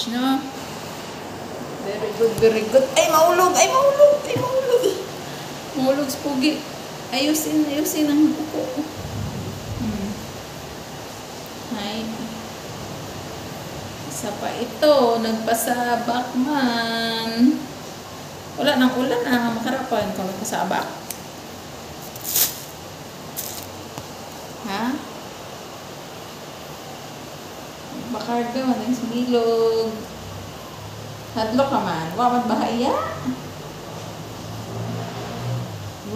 English, no? Very good, very good. Ay, maulog! Ay, maulog! Ay, maulog! Maulog sa pugi. Ayusin ang upo. Ay. Isa pa ito. Nagpasabak man. Wala nang ulan na makarapan kung nagpasabak. Ha? Bakarga man ang sumilog. Hadlo ka man. Wawad bahaya.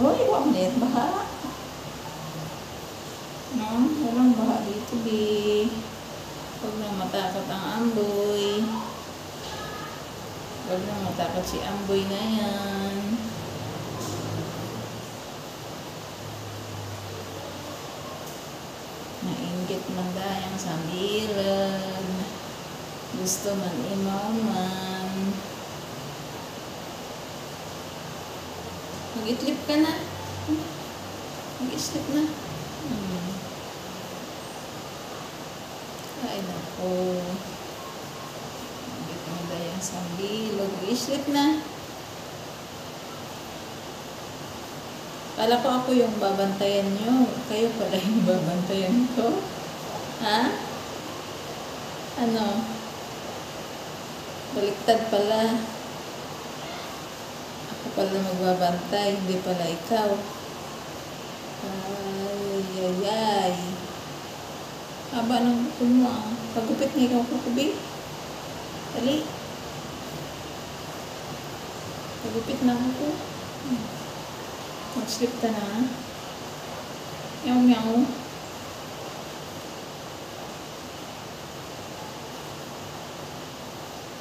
Uy, wawad net baha. No? Walang baha dito, di. Huwag na matakot ang amboy. Huwag na matakot si amboy na yan. Nainggit man dayang sa bilad. Gusto man imaw man. Mag-itlip ka na. Mag-islip na. Ay, naku. Nainggit man dayang sa bilad. Mag-islip na. Kala ko ako yung babantayan nyo. Kayo pala yung babantayan ko. Ha? Ano? Baliktad pala. Ako pala magbabantay, hindi pala ikaw. Ay. Haba ng buko mo ah. Pagupit na ikaw kukubi. Dali. Pagupit na ako. Mag-sleep ka na. Meow.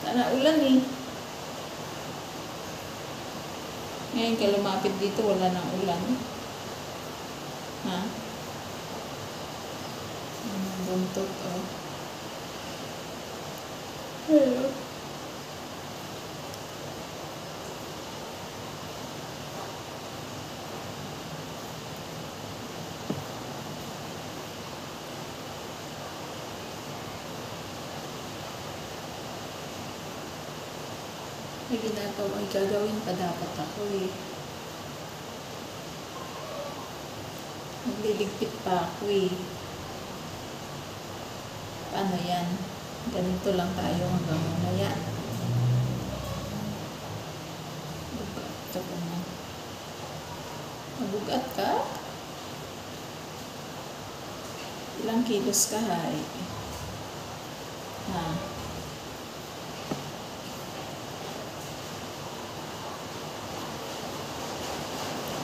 Tara, ulan eh. Ngayon ka lumapit dito, wala nang ulan. Ha? Buntot, oh. Hello. May gagawin pa dapat ako eh. Nagliligpit pa ako eh. Paano yan? Ganito lang tayo hanggang mamaya. Bugat ka pa na. Mabugat ka? Ilang kilos ka hay? Ha?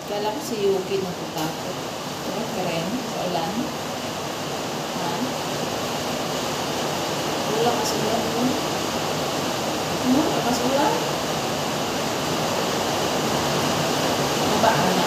Kala ko si Yuki natatakot. Huwag ka rin sa ulan. Ha? Wala ka sa ulan mo? Wala ka sa ulan? Mabaan na.